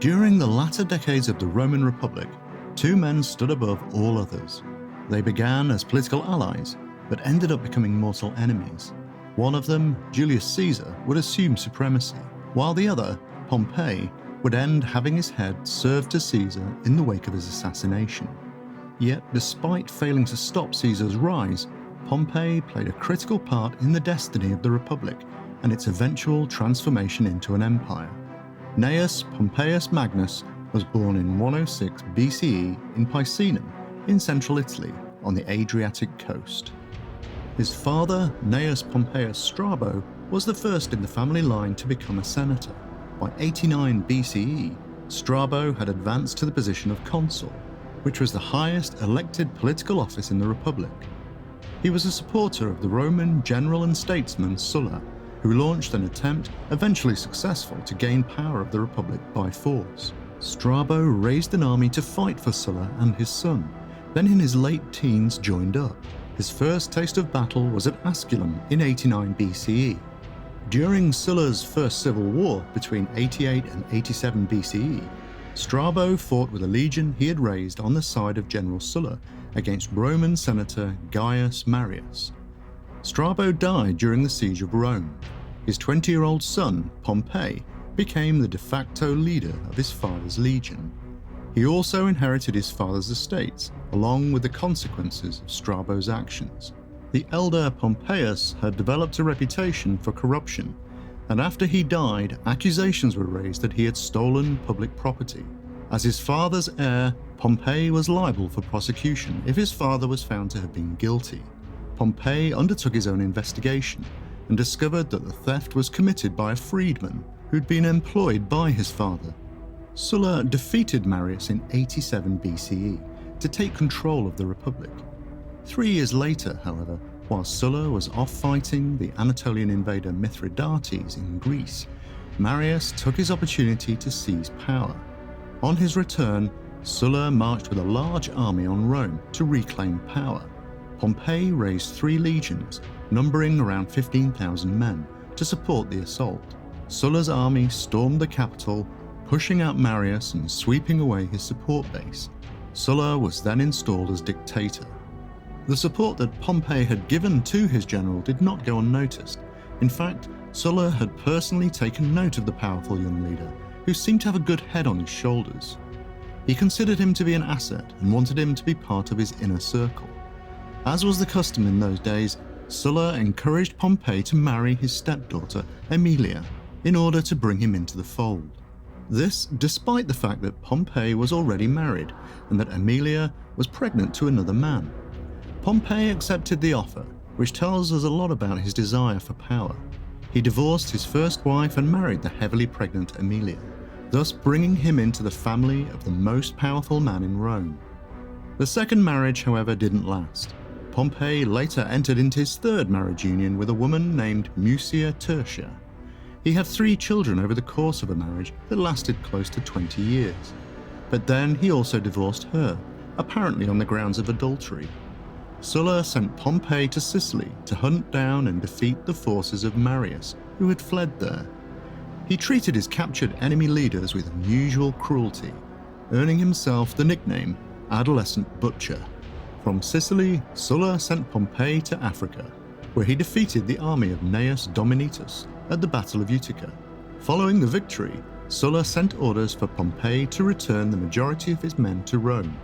During the latter decades of the Roman Republic, two men stood above all others. They began as political allies, but ended up becoming mortal enemies. One of them, Julius Caesar, would assume supremacy, while the other, Pompey, would end having his head served to Caesar in the wake of his assassination. Yet, despite failing to stop Caesar's rise, Pompey played a critical part in the destiny of the Republic and its eventual transformation into an empire. Cnaeus Pompeius Magnus was born in 106 BCE in Picenum, in central Italy, on the Adriatic Coast. His father, Cnaeus Pompeius Strabo, was the first in the family line to become a senator. By 89 BCE, Strabo had advanced to the position of consul, which was the highest elected political office in the Republic. He was a supporter of the Roman general and statesman Sulla, who launched an attempt, eventually successful, to gain power of the Republic by force. Strabo raised an army to fight for Sulla and his son, then in his late teens joined up. His first taste of battle was at Asculum in 89 BCE. During Sulla's first civil war between 88 and 87 BCE, Strabo fought with a legion he had raised on the side of General Sulla against Roman Senator Gaius Marius. Strabo died during the siege of Rome. His 20-year-old son, Pompey, became the de facto leader of his father's legion. He also inherited his father's estates, along with the consequences of Strabo's actions. The elder Pompeius had developed a reputation for corruption, and after he died, accusations were raised that he had stolen public property. As his father's heir, Pompey was liable for prosecution if his father was found to have been guilty. Pompey undertook his own investigation and discovered that the theft was committed by a freedman who'd been employed by his father. Sulla defeated Marius in 87 BCE to take control of the Republic. 3 years later, however, while Sulla was off fighting the Anatolian invader Mithridates in Greece, Marius took his opportunity to seize power. On his return, Sulla marched with a large army on Rome to reclaim power. Pompey raised 3 legions, numbering around 15,000 men, to support the assault. Sulla's army stormed the capital, pushing out Marius and sweeping away his support base. Sulla was then installed as dictator. The support that Pompey had given to his general did not go unnoticed. In fact, Sulla had personally taken note of the powerful young leader, who seemed to have a good head on his shoulders. He considered him to be an asset and wanted him to be part of his inner circle. As was the custom in those days, Sulla encouraged Pompey to marry his stepdaughter, Aemilia, in order to bring him into the fold. This despite the fact that Pompey was already married and that Aemilia was pregnant to another man. Pompey accepted the offer, which tells us a lot about his desire for power. He divorced his first wife and married the heavily pregnant Aemilia, thus bringing him into the family of the most powerful man in Rome. The second marriage, however, didn't last. Pompey later entered into his third marriage union with a woman named Mucia Tertia. He had 3 children over the course of a marriage that lasted close to 20 years. But then he also divorced her, apparently on the grounds of adultery. Sulla sent Pompey to Sicily to hunt down and defeat the forces of Marius, who had fled there. He treated his captured enemy leaders with unusual cruelty, earning himself the nickname Adolescent Butcher. From Sicily, Sulla sent Pompey to Africa, where he defeated the army of Gnaeus Domitius at the Battle of Utica. Following the victory, Sulla sent orders for Pompey to return the majority of his men to Rome,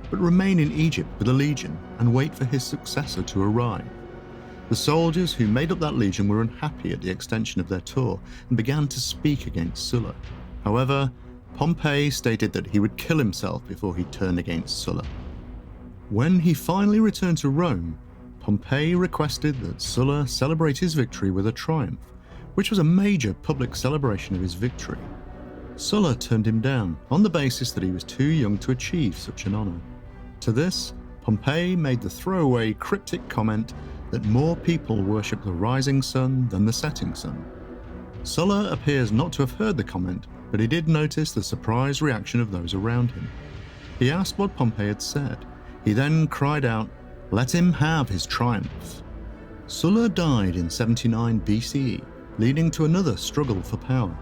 but remain in Egypt with a legion and wait for his successor to arrive. The soldiers who made up that legion were unhappy at the extension of their tour and began to speak against Sulla. However, Pompey stated that he would kill himself before he turned against Sulla. When he finally returned to Rome, Pompey requested that Sulla celebrate his victory with a triumph, which was a major public celebration of his victory. Sulla turned him down on the basis that he was too young to achieve such an honor. To this, Pompey made the throwaway cryptic comment that more people worship the rising sun than the setting sun. Sulla appears not to have heard the comment, but he did notice the surprised reaction of those around him. He asked what Pompey had said. He then cried out, "Let him have his triumph." Sulla died in 79 BCE, leading to another struggle for power.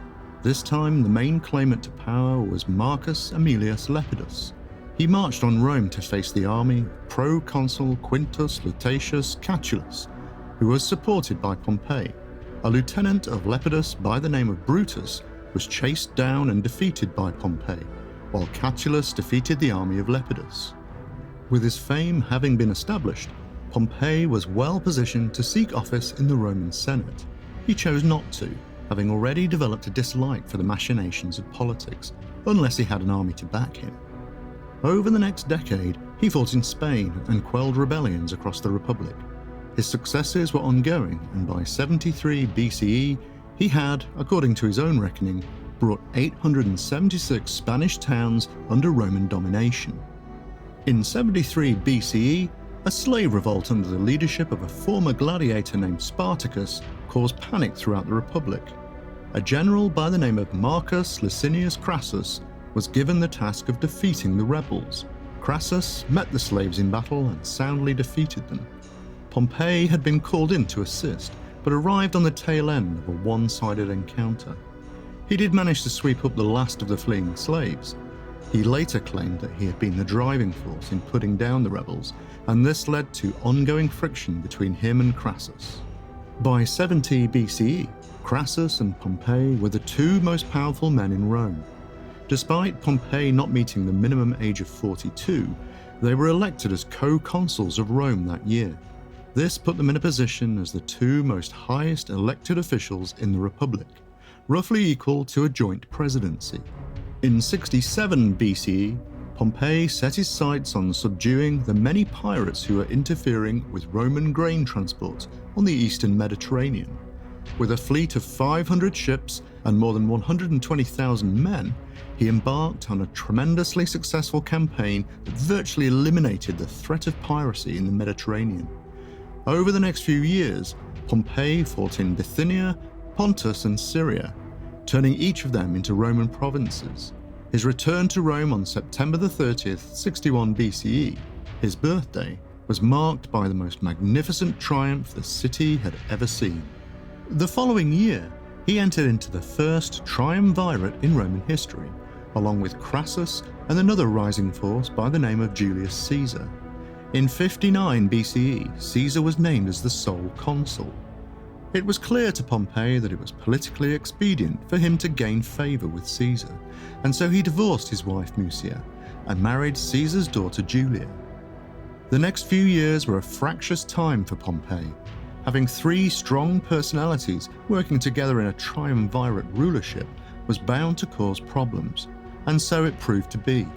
This time, the main claimant to power was Marcus Aemilius Lepidus. He marched on Rome to face the army of Proconsul Quintus Lutatius Catulus, who was supported by Pompey. A lieutenant of Lepidus by the name of Brutus was chased down and defeated by Pompey, while Catulus defeated the army of Lepidus. With his fame having been established, Pompey was well positioned to seek office in the Roman Senate. He chose not to, having already developed a dislike for the machinations of politics, unless he had an army to back him. Over the next decade, he fought in Spain and quelled rebellions across the Republic. His successes were ongoing, and by 73 BCE, he had, according to his own reckoning, brought 876 Spanish towns under Roman domination. In 73 BCE, a slave revolt under the leadership of a former gladiator named Spartacus caused panic throughout the Republic. A general by the name of Marcus Licinius Crassus was given the task of defeating the rebels. Crassus met the slaves in battle and soundly defeated them. Pompey had been called in to assist, but arrived on the tail end of a one-sided encounter. He did manage to sweep up the last of the fleeing slaves. He later claimed that he had been the driving force in putting down the rebels, and this led to ongoing friction between him and Crassus. By 70 BCE, Crassus and Pompey were the two most powerful men in Rome. Despite Pompey not meeting the minimum age of 42, they were elected as co-consuls of Rome that year. This put them in a position as the two most highest elected officials in the Republic, roughly equal to a joint presidency. In 67 BCE, Pompey set his sights on subduing the many pirates who were interfering with Roman grain transport on the eastern Mediterranean. With a fleet of 500 ships and more than 120,000 men, he embarked on a tremendously successful campaign that virtually eliminated the threat of piracy in the Mediterranean. Over the next few years, Pompey fought in Bithynia, Pontus and Syria, turning each of them into Roman provinces. His return to Rome on September 30th, 61 BCE, his birthday, was marked by the most magnificent triumph the city had ever seen. The following year, he entered into the first triumvirate in Roman history, along with Crassus and another rising force by the name of Julius Caesar. In 59 BCE, Caesar was named as the sole consul. It was clear to Pompey that it was politically expedient for him to gain favour with Caesar, and so he divorced his wife Mucia and married Caesar's daughter Julia. The next few years were a fractious time for Pompey. Having three strong personalities working together in a triumvirate rulership was bound to cause problems, and so it proved to be.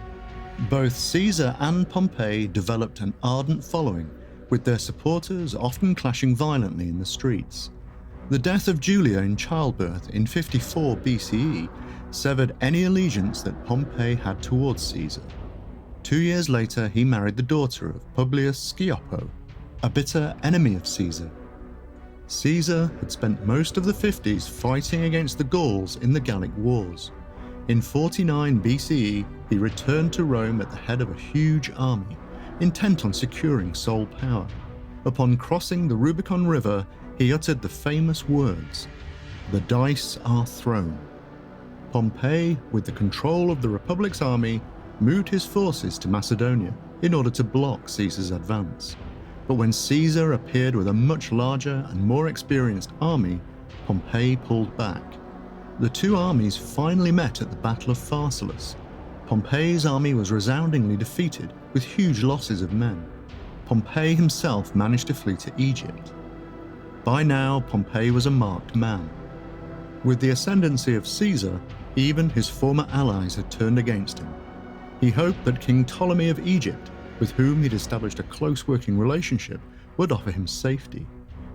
Both Caesar and Pompey developed an ardent following, with their supporters often clashing violently in the streets. The death of Julia in childbirth in 54 BCE severed any allegiance that Pompey had towards Caesar. 2 years later, he married the daughter of Publius Scioppo, a bitter enemy of Caesar. Caesar had spent most of the 50s fighting against the Gauls in the Gallic Wars. In 49 BCE, he returned to Rome at the head of a huge army, intent on securing sole power. Upon crossing the Rubicon River, he uttered the famous words, "The dice are thrown." Pompey, with the control of the Republic's army, moved his forces to Macedonia in order to block Caesar's advance. But when Caesar appeared with a much larger and more experienced army, Pompey pulled back. The two armies finally met at the Battle of Pharsalus. Pompey's army was resoundingly defeated, with huge losses of men. Pompey himself managed to flee to Egypt. By now, Pompey was a marked man. With the ascendancy of Caesar, even his former allies had turned against him. He hoped that King Ptolemy of Egypt, with whom he'd established a close working relationship, would offer him safety,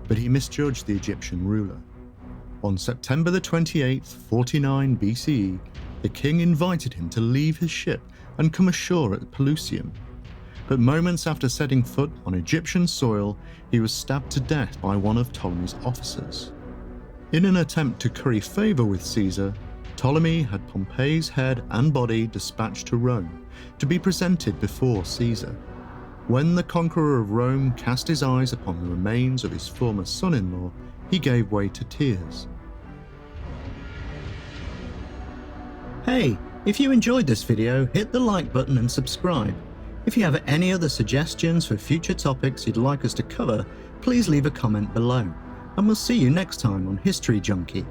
but he misjudged the Egyptian ruler. On September the 28th, 49 BCE, the king invited him to leave his ship and come ashore at Pelusium. But moments after setting foot on Egyptian soil, he was stabbed to death by one of Ptolemy's officers. In an attempt to curry favour with Caesar, Ptolemy had Pompey's head and body dispatched to Rome to be presented before Caesar. When the conqueror of Rome cast his eyes upon the remains of his former son-in-law, he gave way to tears. Hey, if you enjoyed this video, hit the like button and subscribe. If you have any other suggestions for future topics you'd like us to cover, please leave a comment below. And we'll see you next time on History Junkie.